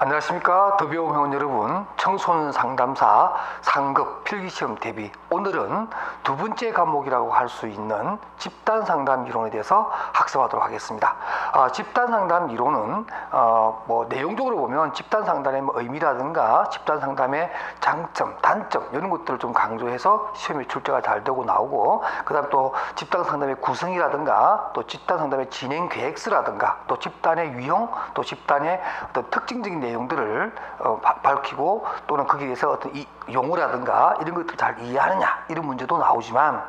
안녕하십니까. 더비용 회원 여러분, 청소년 상담사 상급 필기시험 대비, 오늘은 두 번째 과목이라고 할 수 있는 집단 상담 이론에 대해서 학습하도록 하겠습니다. 집단 상담 이론은 내용적으로 보면 집단 상담의 의미라든가 집단 상담의 장점, 단점 이런 것들을 좀 강조해서 시험에 출제가 잘 되고 나오고, 그다음 또 집단 상담의 구성이라든가 또 집단 상담의 진행 계획서라든가 또 집단의 유형, 또 집단의 어떤 특징적인 내용들을 밝히고, 또는 거기에 대해서 어떤 용어라든가 이런 것들을 잘 이해하느냐 이런 문제도 나오지만,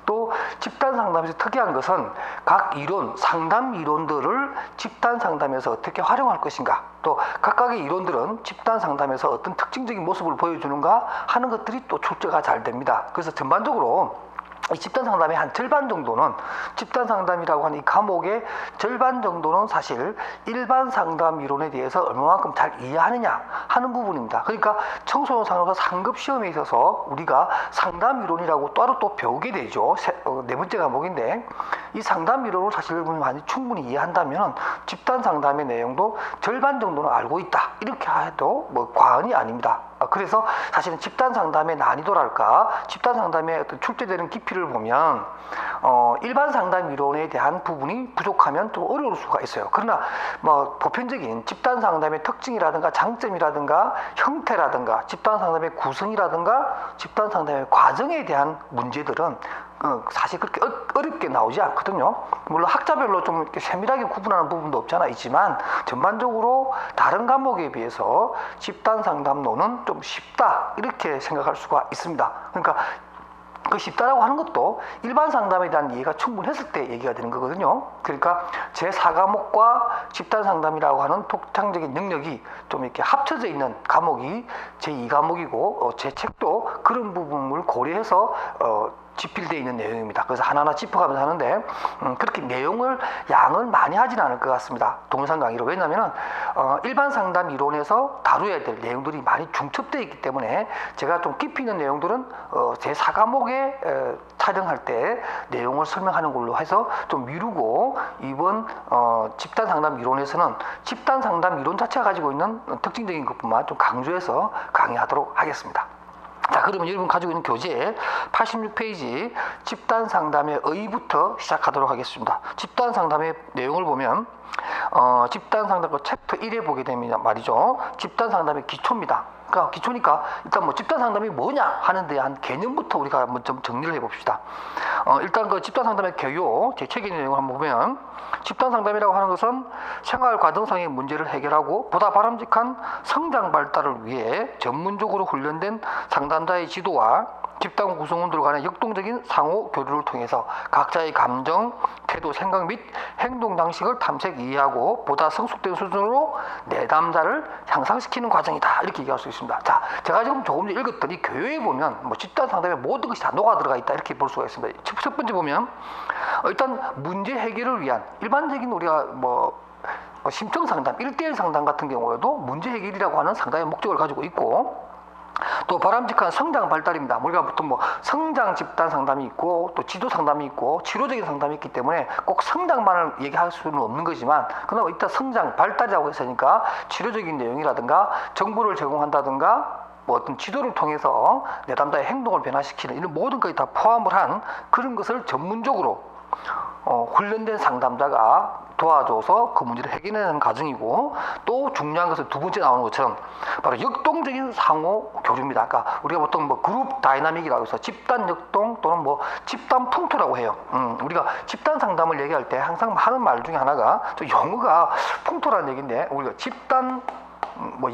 또 집단 상담에서 특이한 것은 각 이론, 상담 이론들을 집단 상담에서 어떻게 활용할 것인가, 또 각각의 이론들은 집단 상담에서 어떤 특징적인 모습을 보여주는가 하는 것들이 또 출제가 잘 됩니다. 그래서 전반적으로 이 집단 상담의 한 절반 정도는, 집단 상담이라고 하는 이 과목의 절반 정도는 사실 일반 상담 이론에 대해서 얼마만큼 잘 이해하느냐 하는 부분입니다. 그러니까 청소년 상담사 상급 시험에 있어서 우리가 상담 이론이라고 따로 또 배우게 되죠. 네 번째 과목인데, 이 상담 이론을 사실 많이 충분히 이해한다면 집단 상담의 내용도 절반 정도는 알고 있다 이렇게 해도 과언이 아닙니다. 그래서 사실은 집단 상담의 난이도랄까, 집단 상담의 어떤 출제되는 깊이를 보면 일반 상담 이론에 대한 부분이 부족하면 좀 어려울 수가 있어요. 그러나 보편적인 집단 상담의 특징이라든가 장점이라든가 형태라든가 집단 상담의 구성이라든가 집단 상담의 과정에 대한 문제들은 사실 그렇게 어렵게 나오지 않거든요. 물론 학자별로 좀 이렇게 세밀하게 구분하는 부분도 없잖아 있지만, 전반적으로 다른 과목에 비해서 집단 상담론은 좀 쉽다 이렇게 생각할 수가 있습니다. 그러니까 그 쉽다라고 하는 것도 일반 상담에 대한 이해가 충분했을 때 얘기가 되는 거거든요. 그러니까 제4과목과 집단 상담이라고 하는 독창적인 영역이 좀 이렇게 합쳐져 있는 과목이 제2과목이고, 제 책도 그런 부분을 고려해서 집필되어 있는 내용입니다. 그래서 하나하나 짚어가면서 하는데, 그렇게 양을 많이 하지는 않을 것 같습니다. 동영상 강의로. 왜냐하면 일반 상담 이론에서 다루어야 될 내용들이 많이 중첩되어 있기 때문에, 제가 좀 깊이 있는 내용들은 제4과목에 촬영할 때 내용을 설명하는 걸로 해서 좀 미루고, 이번 집단 상담 이론에서는 집단 상담 이론 자체가 가지고 있는 특징적인 것뿐만 좀 강조해서 강의하도록 하겠습니다. 자, 그러면 여러분 가지고 있는 교재 86페이지 집단 상담의 의부터 시작하도록 하겠습니다. 집단 상담의 내용을 보면 집단 상담 챕터 1에 보게 됩니다. 말이죠. 집단 상담의 기초입니다. 그러니까 기초니까 일단 집단 상담이 뭐냐 하는 데 한 개념부터 우리가 한번 좀 정리를 해봅시다. 일단 그 집단 상담의 개요, 제 책의 내용을 한번 보면, 집단 상담이라고 하는 것은 생활 과정상의 문제를 해결하고 보다 바람직한 성장 발달을 위해 전문적으로 훈련된 상담자의 지도와 집단 구성원들 간의 역동적인 상호 교류를 통해서 각자의 감정, 태도, 생각 및 행동 방식을 탐색, 이해하고 보다 성숙된 수준으로 내담자를 향상시키는 과정이다 이렇게 얘기할 수 있습니다. 자, 제가 지금 조금 전에 읽었던 이 교요에 보면 집단 상담에 모든 것이 다 녹아 들어가 있다 이렇게 볼 수가 있습니다. 첫 번째 보면 일단 문제 해결을 위한 일반적인 우리가 심층 상담, 1대1 상담 같은 경우에도 문제 해결이라고 하는 상담의 목적을 가지고 있고, 또 바람직한 성장 발달입니다. 우리가 보통 성장 집단 상담이 있고, 또 지도 상담이 있고, 치료적인 상담이 있기 때문에 꼭 성장만을 얘기할 수는 없는 거지만, 그러나 일단 성장 발달이라고 했으니까 치료적인 내용이라든가 정보를 제공한다든가 어떤 지도를 통해서 내담자의 행동을 변화시키는 이런 모든 것이 다 포함을 한 그런 것을 전문적으로 훈련된 상담자가 도와줘서 그 문제를 해결하는 과정이고, 또 중요한 것은 두 번째 나오는 것처럼 바로 역동적인 상호 교류입니다. 그러니까 우리가 보통 그룹 다이나믹이라고 해서 집단 역동 또는 집단 풍토라고 해요. 우리가 집단 상담을 얘기할 때 항상 하는 말 중에 하나가, 또 영어가 풍토라는 얘기인데, 우리가 집단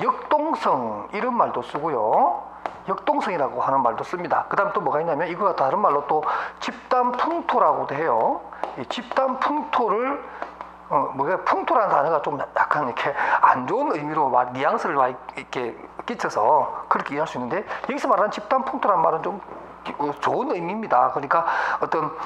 역동성 이런 말도 쓰고요, 역동성이라고 하는 말도 씁니다. 그 다음 또 뭐가 있냐면, 이거가 다른 말로 또 집단 풍토라고도 해요. 이 집단 풍토를 풍토라는 단어가 좀 약간 이렇게 안 좋은 의미로 뉘앙스를 이렇게 끼쳐서 그렇게 이해할 수 있는데, 여기서 말하는 집단 풍토라는 말은 좀 좋은 의미입니다. 그러니까 어떤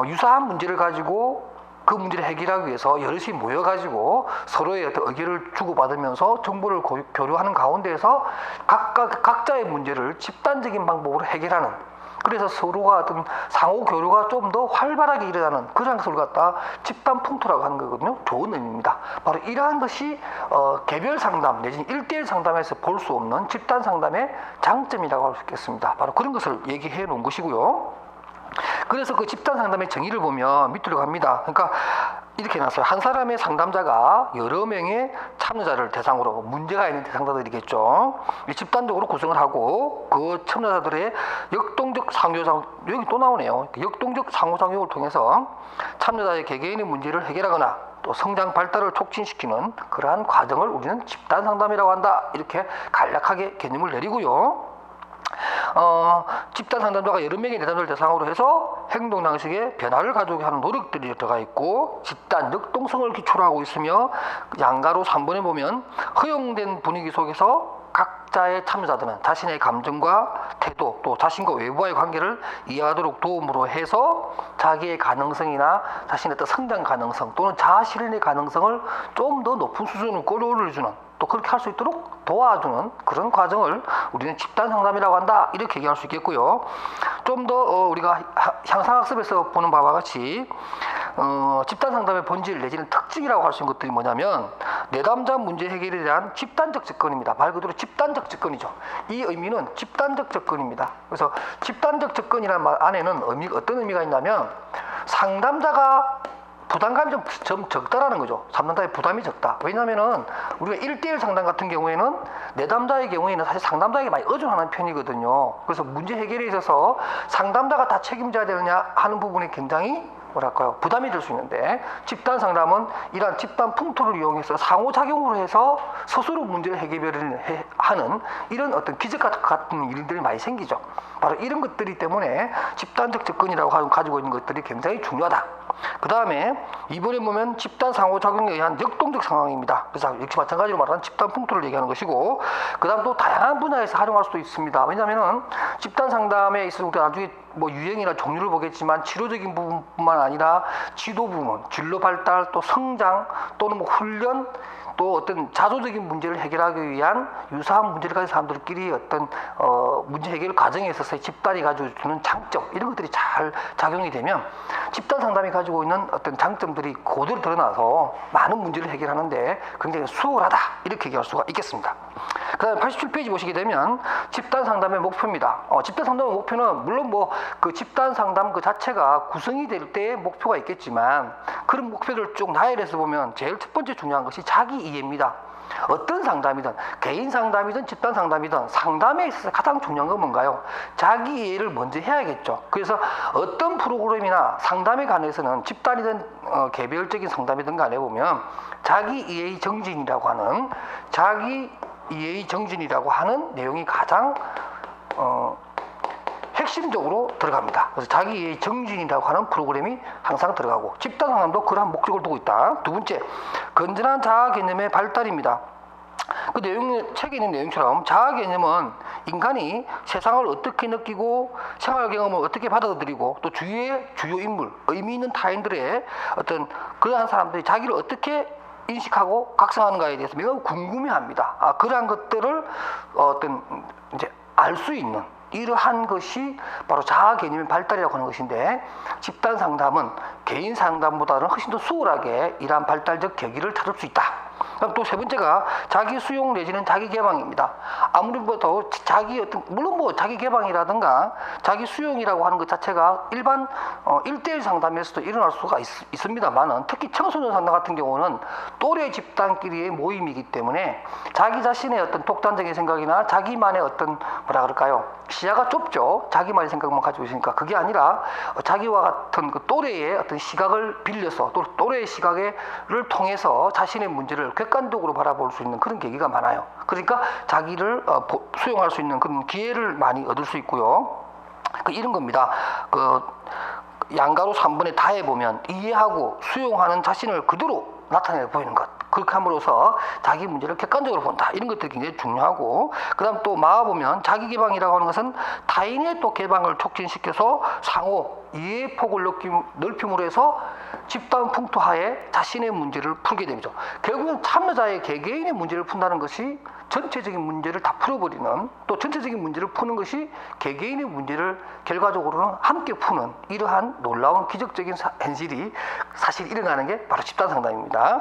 유사한 문제를 가지고 그 문제를 해결하기 위해서 여럿이 모여가지고 서로의 어떤 의견을 주고받으면서 정보를 교류하는 가운데에서 각자의 문제를 집단적인 방법으로 해결하는 그래서 서로가 어떤 상호 교류가 좀 더 활발하게 일어나는 그런 것을 갖다 집단 풍토라고 하는 거거든요. 좋은 의미입니다. 바로 이러한 것이 개별 상담 내지는 1대1 상담에서 볼 수 없는 집단 상담의 장점이라고 할 수 있겠습니다. 바로 그런 것을 얘기해 놓은 것이고요. 그래서 그 집단 상담의 정의를 보면 밑으로 갑니다. 그러니까 이렇게 나왔어요. 한 사람의 상담자가 여러 명의 참여자를 대상으로 문제가 있는 대상자들이겠죠. 집단적으로 구성을 하고 그 참여자들의 역동적 상호작용, 여기 또 나오네요. 역동적 상호작용을 통해서 참여자의 개개인의 문제를 해결하거나 또 성장 발달을 촉진시키는 그러한 과정을 우리는 집단 상담이라고 한다. 이렇게 간략하게 개념을 내리고요. 집단 상담자가 여러 명의 내담자를 대상으로 해서 행동 양식의 변화를 가져오게 하는 노력들이 들어가 있고 집단 역동성을 기초로 하고 있으며 양가로 3번에 보면 허용된 분위기 속에서 각자의 참여자들은 자신의 감정과 태도 또 자신과 외부와의 관계를 이해하도록 도움으로 해서 자기의 가능성이나 자신의 어떤 성장 가능성 또는 자아 실현의 가능성을 좀 더 높은 수준으로 끌어올려주는 또 그렇게 할 수 있도록 도와주는 그런 과정을 우리는 집단 상담이라고 한다. 이렇게 얘기할 수 있겠고요. 좀 더 우리가 향상학습에서 보는 바와 같이 집단 상담의 본질 내지는 특징이라고 할 수 있는 것들이 뭐냐면 내담자 문제 해결에 대한 집단적 접근입니다. 말 그대로 집단적 접근이죠. 이 의미는 집단적 접근입니다. 그래서 집단적 접근이라는 말 안에는 어떤 의미가 있냐면 상담자가 부담감이 좀 적다라는 거죠. 상담자의 부담이 적다. 왜냐하면은 우리가 1대1 상담 같은 경우에는 내담자의 경우에는 사실 상담자에게 많이 의존하는 편이거든요. 그래서 문제 해결에 있어서 상담자가 다 책임져야 되느냐 하는 부분이 굉장히 뭐랄까요, 부담이 될 수 있는데 집단 상담은 이러한 집단 풍토를 이용해서 상호작용으로 해서 스스로 문제를 해결을 하는 이런 어떤 기적 같은 일들이 많이 생기죠. 바로 이런 것들이 때문에 집단적 접근이라고 가지고 있는 것들이 굉장히 중요하다. 그 다음에 이번에 보면 집단 상호작용에 의한 역동적 상황입니다. 그래서 역시 마찬가지로 말하는 집단 풍토를 얘기하는 것이고, 그 다음 또 다양한 분야에서 활용할 수도 있습니다. 왜냐하면 집단 상담에 있어서 우리가 나중에 뭐 유형이나 종류를 보겠지만 치료적인 부분뿐만 아니라 지도 부분, 진로 발달, 또 성장, 또는 뭐 훈련, 또 어떤 자조적인 문제를 해결하기 위한 유사한 문제를 가진 사람들끼리 어떤 문제 해결 과정에 있어서의 집단이 가지고 주는 장점, 이런 것들이 잘 작용이 되면 집단 상담이 가지고 있는 어떤 장점들이 그대로 드러나서 많은 문제를 해결하는데 굉장히 수월하다, 이렇게 얘기할 수가 있겠습니다. 그 다음에 87페이지 보시게 되면 집단 상담의 목표입니다. 집단 상담의 목표는 물론 뭐 그 집단 상담 그 자체가 구성이 될 때의 목표가 있겠지만 그런 목표를 쭉 나열해서 보면 제일 첫 번째 중요한 것이 자기 이해입니다. 어떤 상담이든 개인 상담이든 집단 상담이든 상담에 있어서 가장 중요한 건 뭔가요? 자기 이해를 먼저 해야겠죠. 그래서 어떤 프로그램이나 상담에 관해서는 집단이든 개별적인 상담이든 간에 보면 자기 이해의 정진이라고 하는 내용이 가장 핵심적으로 들어갑니다. 그래서 자기 이해의 정진이라고 하는 프로그램이 항상 들어가고 집단 상담도 그러한 목적을 두고 있다. 두 번째, 건전한 자아 개념의 발달입니다. 그 내용, 책에 있는 내용처럼 자아 개념은 인간이 세상을 어떻게 느끼고 생활 경험을 어떻게 받아들이고 또 주위의 주요 인물, 의미 있는 타인들의 어떤 그러한 사람들이 자기를 어떻게 인식하고 각성하는가에 대해서 매우 궁금해합니다. 그러한 것들을 어떤 이제 알 수 있는 이러한 것이 바로 자아 개념의 발달이라고 하는 것인데, 집단 상담은 개인 상담보다는 훨씬 더 수월하게 이러한 발달적 계기를 찾을 수 있다. 그럼 또 세 번째가 자기 수용 내지는 자기 개방입니다. 아무래도 물론 뭐 자기 개방이라든가 자기 수용이라고 하는 것 자체가 일반 1대1 상담에서도 일어날 수가 있습니다만은, 특히 청소년 상담 같은 경우는 또래 집단끼리의 모임이기 때문에 자기 자신의 어떤 독단적인 생각이나 자기만의 어떤 뭐라 그럴까요, 시야가 좁죠. 자기만의 생각만 가지고 있으니까. 그게 아니라 자기와 같은 그 또래의 어떤 시각을 빌려서 또 또래의 시각을 통해서 자신의 문제를 객관적으로 바라볼 수 있는 그런 계기가 많아요. 그러니까 자기를 수용할 수 있는 그런 기회를 많이 얻을 수 있고요. 이런 겁니다. 양가로 3번에 다해 보면 이해하고 수용하는 자신을 그대로 나타내 보이는 것. 그렇게 함으로써 자기 문제를 객관적으로 본다. 이런 것들이 굉장히 중요하고, 그 다음 또 마아 보면 자기 개방이라고 하는 것은 타인의 또 개방을 촉진시켜서 상호 이해의 폭을 넓힘으로 해서 집단 풍토하에 자신의 문제를 풀게 되죠. 결국은 참여자의 개개인의 문제를 푼다는 것이 전체적인 문제를 다 풀어버리는, 또 전체적인 문제를 푸는 것이 개개인의 문제를 결과적으로는 함께 푸는 이러한 놀라운 기적적인 현실이 사실 일어나는 게 바로 집단 상담입니다.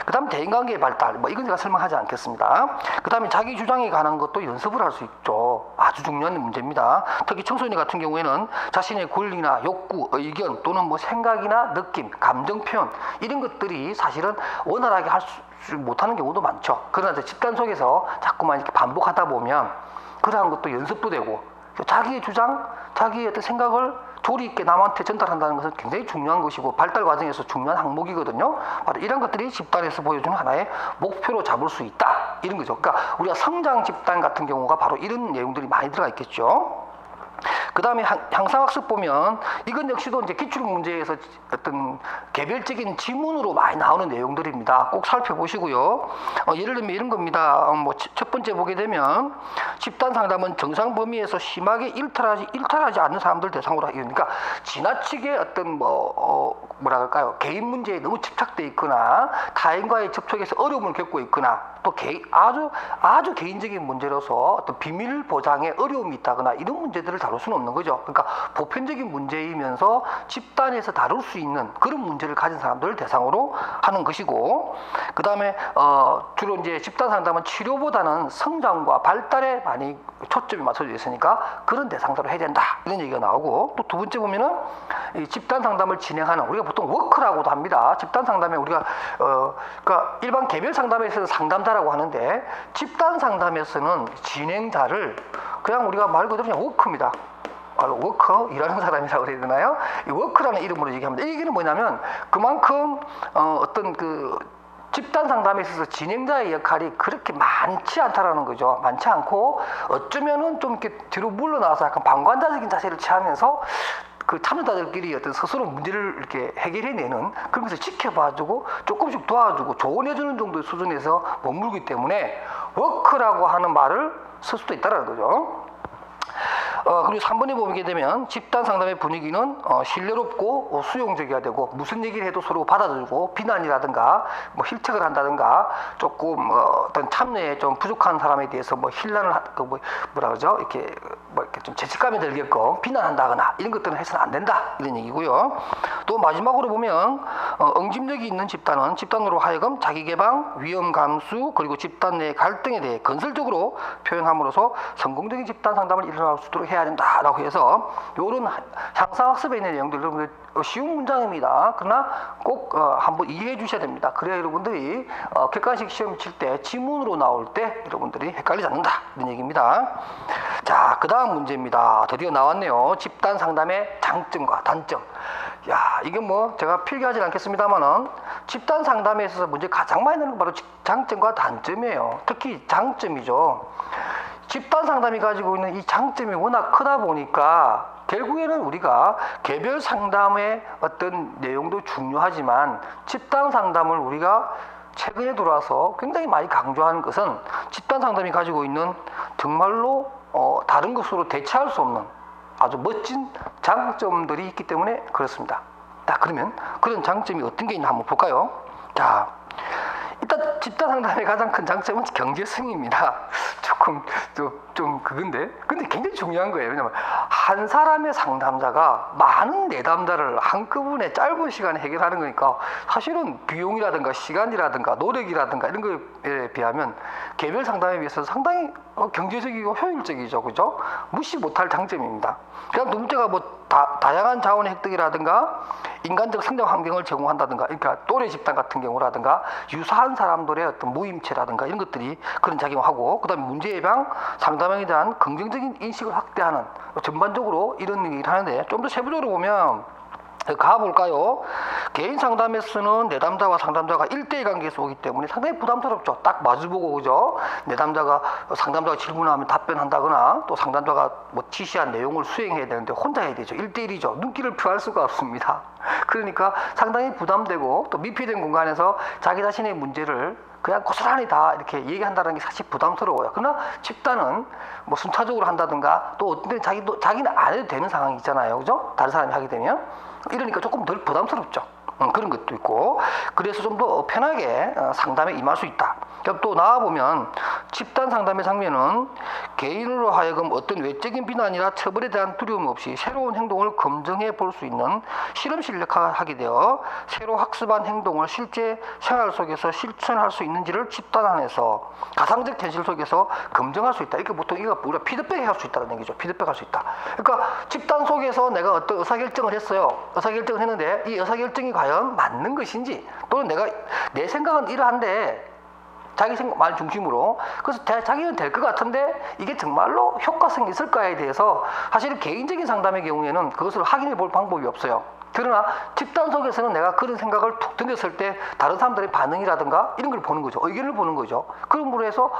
그 다음 대인관계의 발달, 이건 제가 설명하지 않겠습니다. 그 다음에 자기 주장에 관한 것도 연습을 할 수 있죠. 아주 중요한 문제입니다. 특히 청소년 같은 경우에는 자신의 권리나 욕구, 의견 또는 생각이나 느낌, 감정 표현 이런 것들이 사실은 원활하게 할 수 못하는 경우도 많죠. 그러나 집단 속에서 자꾸만 이렇게 반복하다 보면 그러한 것도 연습도 되고, 자기의 주장, 자기의 어떤 생각을 조리 있게 남한테 전달한다는 것은 굉장히 중요한 것이고 발달 과정에서 중요한 항목이거든요. 바로 이런 것들이 집단에서 보여주는 하나의 목표로 잡을 수 있다, 이런 거죠. 그러니까 우리가 성장 집단 같은 경우가 바로 이런 내용들이 많이 들어가 있겠죠. 그 다음에 향상학습 보면 이건 역시도 이제 기출문제에서 어떤 개별적인 지문으로 많이 나오는 내용들입니다. 꼭 살펴보시고요. 예를 들면 이런 겁니다. 첫 번째 보게 되면 집단 상담은 정상 범위에서 심하게 일탈하지 않는 사람들 대상으로 그러니까 지나치게 어떤 뭐라 그럴까요? 개인 문제에 너무 집착돼 있거나 타인과의 접촉에서 어려움을 겪고 있거나 또 아주 개인적인 문제로서 어떤 비밀 보장에 어려움이 있다거나 이런 문제들을 다룰 수는 없는 거죠. 그러니까 보편적인 문제이면서 집단에서 다룰 수 있는 그런 문제를 가진 사람들을 대상으로 하는 것이고, 그 다음에 주로 이제 집단 상담은 치료보다는 성장과 발달에 많이 초점이 맞춰져 있으니까 그런 대상자로 해야 된다, 이런 얘기가 나오고, 또 두 번째 보면은 이 집단 상담을 진행하는, 우리가 보통 워크라고도 합니다. 집단 상담에 우리가 그러니까 일반 개별 상담에서는 상담자라고 하는데 집단 상담에서는 진행자를 그냥 우리가 말 그대로 그냥 워크입니다. 워커, 일하는 사람이라고 그래야 되나요? 이 워크라는 이름으로 얘기합니다. 이게 뭐냐면 그만큼 어떤 그 집단 상담에 있어서 진행자의 역할이 그렇게 많지 않다라는 거죠. 많지 않고 어쩌면은 좀 이렇게 뒤로 물러나서 약간 방관자적인 자세를 취하면서 그 참여자들끼리 어떤 스스로 문제를 이렇게 해결해내는 그런 것을 지켜봐주고 조금씩 도와주고 조언해주는 정도의 수준에서 머물기 때문에 워크라고 하는 말을 쓸 수도 있다는 거죠. 그리고 3번에 보게 되면 집단 상담의 분위기는 신뢰롭고 수용적이어야 되고, 무슨 얘기를 해도 서로 받아주고, 비난이라든가 힐책을 한다든가 조금 어떤 참여에 좀 부족한 사람에 대해서 힐난을 뭐라 그러죠? 이렇게 좀 죄책감이 들게끔 비난한다거나 이런 것들은 해서는 안 된다, 이런 얘기고요. 또 마지막으로 보면 응집력이 있는 집단은 집단으로 하여금 자기 개방, 위험 감수, 그리고 집단 내 갈등에 대해 건설적으로 표현함으로써 성공적인 집단 상담을 일어날 수 있도록 해야 된다라고 해서 이런 향상학습에 있는 내용들, 여러분들 쉬운 문장입니다. 그러나 꼭 한번 이해해 주셔야 됩니다. 그래야 여러분들이 객관식 시험 칠 때 지문으로 나올 때 여러분들이 헷갈리지 않는다, 이런 얘기입니다. 자, 그 다음 문제입니다. 드디어 나왔네요. 집단 상담의 장점과 단점. 이게 제가 필기하지 않겠습니다만은 집단 상담에 있어서 문제 가장 많이 나는 건 바로 장점과 단점이에요. 특히 장점이죠. 집단 상담이 가지고 있는 이 장점이 워낙 크다 보니까 결국에는 우리가 개별 상담의 어떤 내용도 중요하지만 집단 상담을 우리가 최근에 들어와서 굉장히 많이 강조하는 것은 집단 상담이 가지고 있는 정말로 다른 것으로 대체할 수 없는 아주 멋진 장점들이 있기 때문에 그렇습니다. 자, 그러면 그런 장점이 어떤 게 있나 한번 볼까요? 자, 일단 집단 상담의 가장 큰 장점은 경제성입니다. 조금 좀 그건데, 근데 굉장히 중요한 거예요. 왜냐면 한 사람의 상담자가 많은 내담자를 한꺼번에 짧은 시간에 해결하는 거니까 사실은 비용이라든가 시간이라든가 노력이라든가 이런 거에 비하면 개별 상담에 비해서 상당히 경제적이고 효율적이죠, 그죠? 무시 못할 장점입니다. 그다음 두 번째가 다양한 자원의 획득이라든가 인간적 성장 환경을 제공한다든가, 그러니까 또래 집단 같은 경우라든가 유사한 사람들의 어떤 모임체라든가 이런 것들이 그런 작용을 하고, 그다음에 문제 예방, 상담에 대한 긍정적인 인식을 확대하는, 전반적으로 이런 얘기를 하는데 좀 더 세부적으로 보면 가볼까요? 개인 상담에서는 내담자와 상담자가 1대1 관계에서 오기 때문에 상당히 부담스럽죠. 딱 마주보고, 그죠? 내담자가 상담자가 질문하면 답변한다거나 또 상담자가 지시한 내용을 수행해야 되는데 혼자 해야 되죠. 1대1이죠. 눈길을 피할 수가 없습니다. 그러니까 상당히 부담되고 또密閉된 공간에서 자기 자신의 문제를 그냥 고스란히 다 이렇게 얘기한다는 게 사실 부담스러워요. 그러나 집단은 뭐 순차적으로 한다든가 또 어떤 때는 자기는 안 해도 되는 상황이 있잖아요. 그죠? 다른 사람이 하게 되면. 이러니까 조금 덜 부담스럽죠. 그런 것도 있고, 그래서 좀 더 편하게 상담에 임할 수 있다. 또 나와보면 집단 상담의 장면은 개인으로 하여금 어떤 외적인 비난이나 처벌에 대한 두려움 없이 새로운 행동을 검증해 볼 수 있는 실험실 역할을 하게 되어 새로 학습한 행동을 실제 생활 속에서 실천할 수 있는지를 집단 안에서 가상적 현실 속에서 검증할 수 있다. 이게 보통 이거 우리가 피드백 할 수 있다는 얘기죠. 피드백 할 수 있다. 그러니까 집단 속에서 내가 어떤 의사결정을 했어요. 의사결정을 했는데 이 의사결정이 과연 맞는 것인지, 또는 내가 내 생각은 이러한데 자기 생각 중심으로, 그래서 자기는 될 것 같은데 이게 정말로 효과성이 있을까에 대해서 사실 개인적인 상담의 경우에는 그것을 확인해 볼 방법이 없어요. 그러나 집단 속에서는 내가 그런 생각을 툭 던졌을 때 다른 사람들의 반응이라든가 이런 걸 보는 거죠. 의견을 보는 거죠. 그럼으로 해서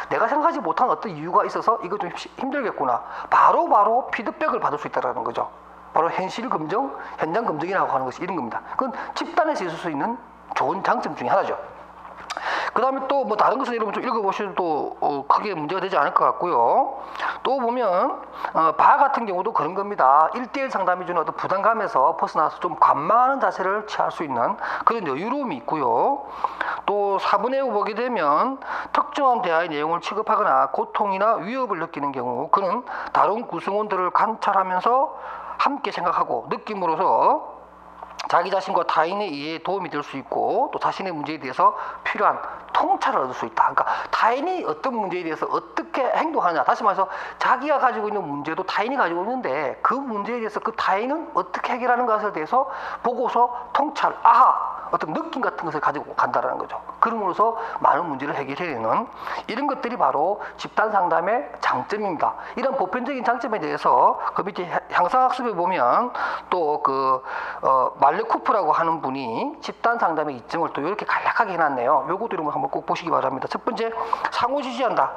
내가 생각하지 못한 어떤 이유가 있어서 이거 좀 힘들겠구나. 바로 피드백을 받을 수 있다는 거죠. 바로 현실 검증, 현장 검증이라고 하는 것이 이런 겁니다. 그건 집단에서 있을 수 있는 좋은 장점 중에 하나죠. 그 다음에 또 뭐 다른 것을 여러분 좀 읽어보셔도 또 크게 문제가 되지 않을 것 같고요. 또 보면 바 같은 경우도 그런 겁니다. 1대1 상담이 주는 어떤 부담감에서 벗어나서 좀 관망하는 자세를 취할 수 있는 그런 여유로움이 있고요. 또 4분의 5 보게 되면 특정한 대화의 내용을 취급하거나 고통이나 위협을 느끼는 경우 그는 다른 구성원들을 관찰하면서 함께 생각하고 느낌으로써 자기 자신과 타인의 이해에 도움이 될 수 있고 또 자신의 문제에 대해서 필요한 통찰을 얻을 수 있다. 그러니까 타인이 어떤 문제에 대해서 어떻게 행동하냐, 다시 말해서 자기가 가지고 있는 문제도 타인이 가지고 있는데 그 문제에 대해서 그 타인은 어떻게 해결하는 것에 대해서 보고서 통찰, 어떤 느낌 같은 것을 가지고 간다는 거죠. 그럼으로써 많은 문제를 해결해내는 이런 것들이 바로 집단 상담의 장점입니다. 이런 보편적인 장점에 대해서 그 밑에 향상학습에 보면 또 말레쿠프라고 하는 분이 집단 상담의 이점을 또 이렇게 간략하게 해놨네요. 요것도 여러분 한번 꼭 보시기 바랍니다. 첫 번째, 상호 지지한다.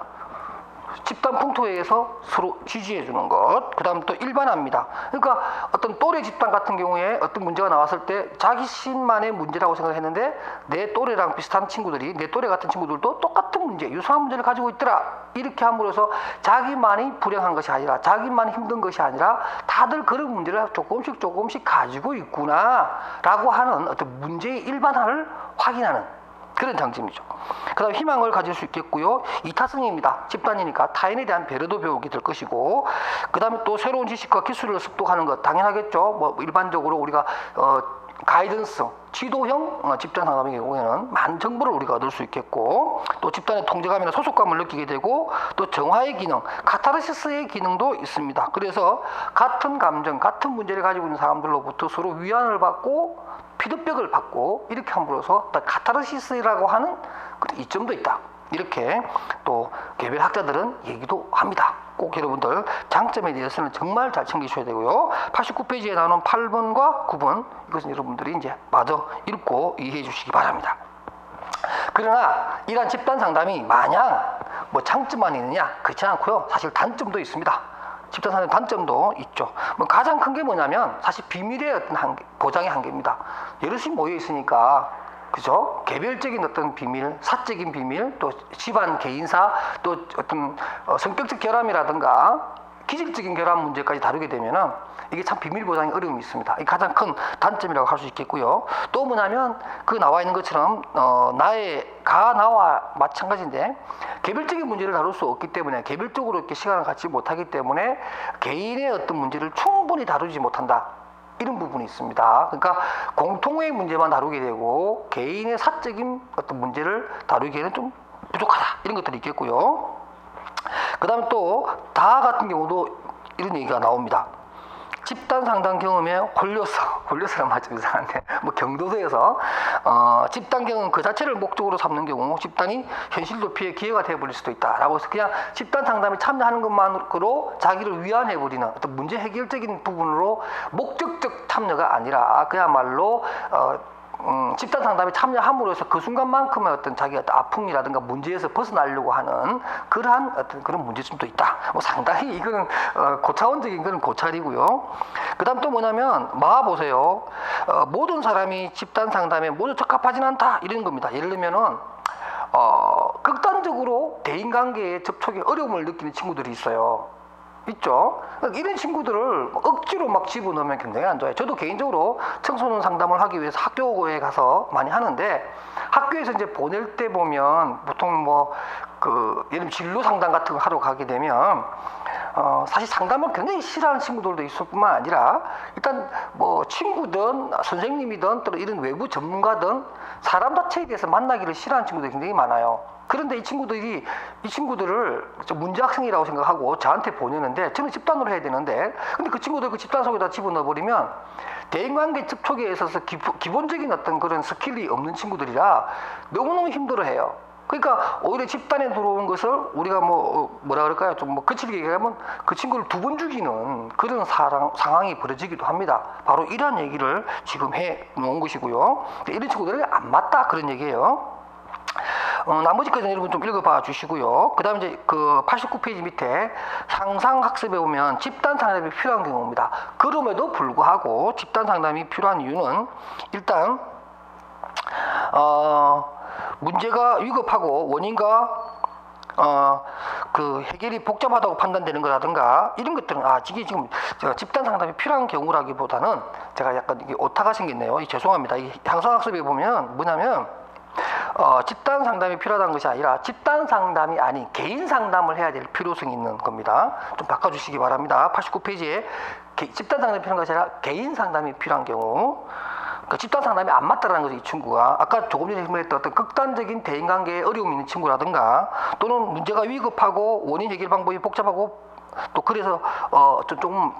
집단 풍토에서 서로 지지해 주는 것. 그 다음 또 일반화입니다. 그러니까 어떤 또래 집단 같은 경우에 어떤 문제가 나왔을 때 자기만의 문제라고 생각했는데 내 또래랑 비슷한 친구들이, 내 또래 같은 친구들도 똑같은 문제, 유사한 문제를 가지고 있더라. 이렇게 함으로써 자기만이 불행한 것이 아니라, 자기만 힘든 것이 아니라 다들 그런 문제를 조금씩 가지고 있구나 라고 하는 어떤 문제의 일반화를 확인하는 그런 장점이죠. 그 다음 희망을 가질 수 있겠고요. 이타성입니다. 집단이니까 타인에 대한 배려도 배우게 될 것이고, 그 다음에 또 새로운 지식과 기술을 습득하는 것 당연하겠죠. 뭐 일반적으로 우리가 가이던스, 지도형 집단 상담의 경우에는 많은 정보를 우리가 얻을 수 있겠고, 또 집단의 통제감이나 소속감을 느끼게 되고, 또 정화의 기능, 카타르시스의 기능도 있습니다. 그래서 같은 감정, 같은 문제를 가지고 있는 사람들로부터 서로 위안을 받고 피드백을 받고 이렇게 함으로써 카타르시스라고 하는 그런 이점도 있다. 이렇게 또 개별 학자들은 얘기도 합니다. 꼭 여러분들 장점에 대해서는 정말 잘 챙기셔야 되고요. 89페이지에 나오는 8번과 9번 이것은 여러분들이 이제 마저 읽고 이해해 주시기 바랍니다. 그러나 이러한 집단 상담이 마냥 뭐 장점만 있느냐? 그렇지 않고요. 사실 단점도 있습니다. 집단 상담 단점도 있죠. 가장 큰 게 뭐냐면 사실 비밀의 어떤 보장의 한계입니다. 여럿이 모여 있으니까, 그죠? 개별적인 어떤 비밀, 사적인 비밀, 또 집안 개인사, 또 어떤 성격적 결함이라든가 기질적인 결함 문제까지 다루게 되면은 이게 참 비밀 보장에 어려움이 있습니다. 이게 가장 큰 단점이라고 할 수 있겠고요. 또 뭐냐면 그 나와 있는 것처럼 나와 마찬가지인데 개별적인 문제를 다룰 수 없기 때문에, 개별적으로 이렇게 시간을 갖지 못하기 때문에 개인의 어떤 문제를 충분히 다루지 못한다. 이런 부분이 있습니다. 그러니까 공통의 문제만 다루게 되고 개인의 사적인 어떤 문제를 다루기에는 좀 부족하다. 이런 것들이 있겠고요. 그 다음에 또 다 같은 경우도 이런 얘기가 나옵니다. 집단 상담 경험에 홀려서란 말 좀 이상한데, 뭐 경도소에서 집단 경험 그 자체를 목적으로 삼는 경우 집단이 현실 도피의 기회가 되어버릴 수도 있다라고 해서 그냥 집단 상담에 참여하는 것만으로 자기를 위안해버리는 어떤 문제 해결적인 부분으로 목적적 참여가 아니라 그야말로 집단 상담에 참여함으로 해서 그 순간만큼의 어떤 자기의 아픔이라든가 문제에서 벗어나려고 하는 그러한 어떤 그런 문제점도 있다. 뭐 상당히 이거는 고차원적인 그런 고찰이고요. 그 다음 또 뭐냐면 보세요. 모든 사람이 집단 상담에 모두 적합하진 않다. 이런 겁니다. 예를 들면은 극단적으로 대인관계에 접촉에 어려움을 느끼는 친구들이 있어요. 있죠. 이런 친구들을 억지로 막 집어넣으면 굉장히 안 좋아요. 저도 개인적으로 청소년 상담을 하기 위해서 학교에 가서 많이 하는데, 학교에서 이제 보낼 때 보면 보통 예를 들면 진로 상담 같은 거 하러 가게 되면 사실 상담을 굉장히 싫어하는 친구들도 있을 뿐만 아니라, 일단 친구든 선생님이든 또는 이런 외부 전문가든 사람 자체에 대해서 만나기를 싫어하는 친구들이 굉장히 많아요. 그런데 이 친구들을 문제 학생이라고 생각하고 저한테 보내는데, 저는 집단으로 해야 되는데, 근데 그 친구들 그 집단 속에다 집어넣어 버리면 대인관계 접촉에 있어서 기본적인 어떤 그런 스킬이 없는 친구들이라 너무너무 힘들어해요. 그러니까 오히려 집단에 들어오는 것을 우리가 뭐라 그럴까요? 좀 거칠게 얘기하면 그 친구를 두 번 죽이는 그런 상황이 벌어지기도 합니다. 바로 이러한 얘기를 지금 해 놓은 것이고요. 이런 친구들이 안 맞다, 그런 얘기예요. 나머지까지는 여러분 좀 읽어봐 주시고요. 그 다음에 이제 그 89페이지 밑에 상상학습에 보면 집단 상담이 필요한 경우입니다. 그럼에도 불구하고 집단 상담이 필요한 이유는, 일단 문제가 위급하고 원인과 그 해결이 복잡하다고 판단되는 거라든가, 이런 것들은 이게 지금 제가 집단 상담이 필요한 경우라기보다는 제가 약간 이게 오타가 생겼네요. 죄송합니다. 이 상상학습에 보면 뭐냐면, 집단 상담이 필요하다는 것이 아니라 집단 상담이 아닌 개인 상담을 해야 될 필요성이 있는 겁니다. 좀 바꿔주시기 바랍니다. 89페이지에 집단 상담이 필요한 것이 아니라 개인 상담이 필요한 경우, 집단 상담이 안 맞다라는 거죠. 이 친구가 아까 조금 전에 설명했던 어떤 극단적인 대인관계에 어려움이 있는 친구라든가, 또는 문제가 위급하고 원인 해결 방법이 복잡하고, 또 그래서 좀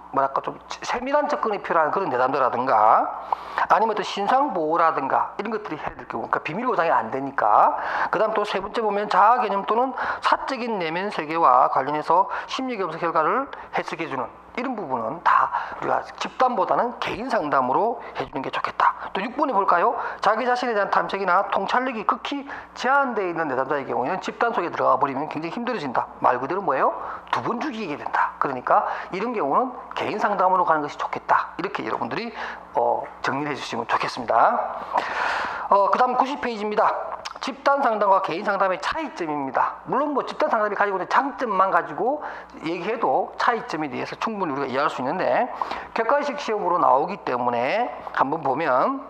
세밀한 접근이 필요한 그런 내담자라든가, 아니면 또 신상 보호라든가 이런 것들이 해야 될 경우, 그러니까 비밀 보장이 안 되니까. 그다음 또 세 번째 보면 자아 개념 또는 사적인 내면 세계와 관련해서 심리 검사 결과를 해석해주는 이런 부분은 다 우리가 집단보다는 개인 상담으로 해주는 게 좋겠다. 또 6번에 볼까요? 자기 자신에 대한 탐색이나 통찰력이 극히 제한되어 있는 내담자의 경우에는 집단 속에 들어가 버리면 굉장히 힘들어진다. 말 그대로 뭐예요? 두 번 죽이게 된다. 그러니까 이런 경우는 개인 상담으로 가는 것이 좋겠다. 이렇게 여러분들이 정리를 해주시면 좋겠습니다. 그 다음 90페이지입니다. 집단 상담과 개인 상담의 차이점입니다. 물론 집단 상담이 가지고 있는 장점만 가지고 얘기해도 차이점에 대해서 충분히 우리가 이해할 수 있는데, 객관식 시험으로 나오기 때문에 한번 보면,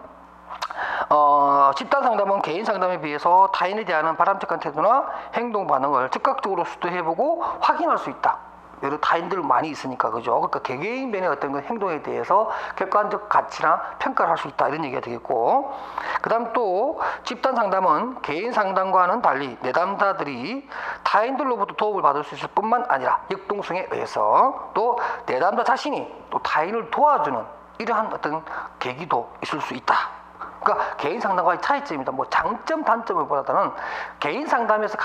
집단 상담은 개인 상담에 비해서 타인에 대한 바람직한 태도나 행동 반응을 즉각적으로 수도해보고 확인할 수 있다. 여러 타인들 많이 있으니까, 그죠? 그러니까 개개인별의 어떤 그 행동에 대해서 객관적 가치나 평가를 할 수 있다, 이런 얘기가 되겠고, 그 다음 또 집단 상담은 개인 상담과는 달리 내담자들이 타인들로부터 도움을 받을 수 있을 뿐만 아니라 역동성에 의해서 또 내담자 자신이 또 타인을 도와주는 이러한 어떤 계기도 있을 수 있다. 그러니까 개인 상담과의 차이점입니다. 장점 단점을 보다는 개인 상담에서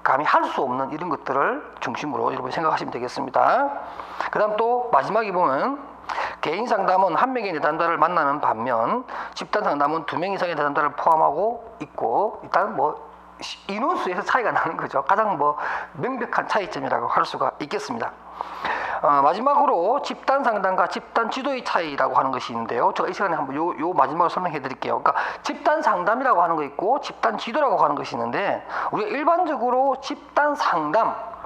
감히 할 수 없는 이런 것들을 중심으로 여러분 생각하시면 되겠습니다. 그 다음 또 마지막에 보면, 개인 상담은 한 명의 내담자를 만나는 반면 집단 상담은 2명 이상의 내담자를 포함하고 있고, 일단 인원수에서 차이가 나는 거죠. 가장 명백한 차이점이라고 할 수가 있겠습니다. 마지막으로 집단 상담과 집단 지도의 차이라고 하는 것이 있는데요. 제가 이 시간에 한번 요 마지막으로 설명해 드릴게요. 그러니까 집단 상담이라고 하는 거 있고 집단 지도라고 하는 것이 있는데, 우리가 일반적으로 집단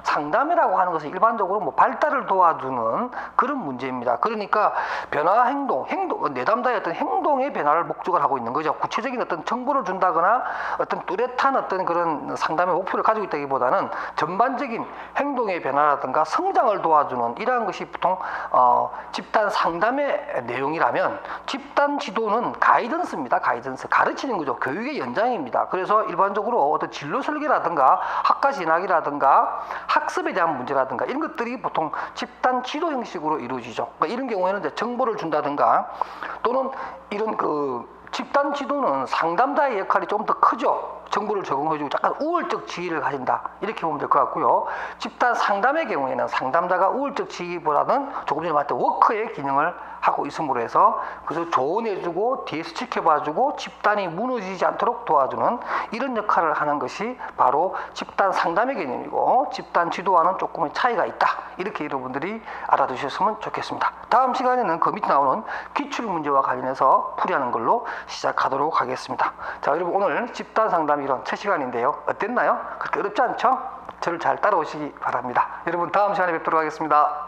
상담이라고 하는 것은 일반적으로 발달을 도와주는 그런 문제입니다. 그러니까 변화 행동, 내담자의 어떤 행동의 변화를 목적을 하고 있는 거죠. 구체적인 어떤 정보를 준다거나 어떤 뚜렷한 어떤 그런 상담의 목표를 가지고 있다기보다는 전반적인 행동의 변화라든가 성장을 도와주는 이러한 것이 보통 집단 상담의 내용이라면, 집단 지도는 가이던스입니다. 가이던스, 가르치는 거죠. 교육의 연장입니다. 그래서 일반적으로 어떤 진로 설계라든가 학과 진학이라든가 학습에 대한 문제라든가 이런 것들이 보통 집단 지도 형식으로 이루어지죠. 그러니까 이런 경우에는 이제 정보를 준다든가, 또는 이런 집단 지도는 상담자의 역할이 좀 더 크죠. 정보를 제공해주고 약간 우월적 지위를 가진다, 이렇게 보면 될 것 같고요. 집단 상담의 경우에는 상담자가 우월적 지위보다는 조금 전에 말했던 워커의 기능을 하고 있음으로 해서, 그래서 조언해주고 뒤에서 지켜봐주고 집단이 무너지지 않도록 도와주는 이런 역할을 하는 것이 바로 집단 상담의 개념이고, 집단 지도와는 조금의 차이가 있다, 이렇게 여러분들이 알아두셨으면 좋겠습니다. 다음 시간에는 그 밑에 나오는 기출문제와 관련해서 풀이하는 걸로 시작하도록 하겠습니다. 자, 여러분 오늘 집단 상담 이론 첫 시간인데요. 어땠나요? 그렇게 어렵지 않죠? 저를 잘 따라오시기 바랍니다. 여러분 다음 시간에 뵙도록 하겠습니다.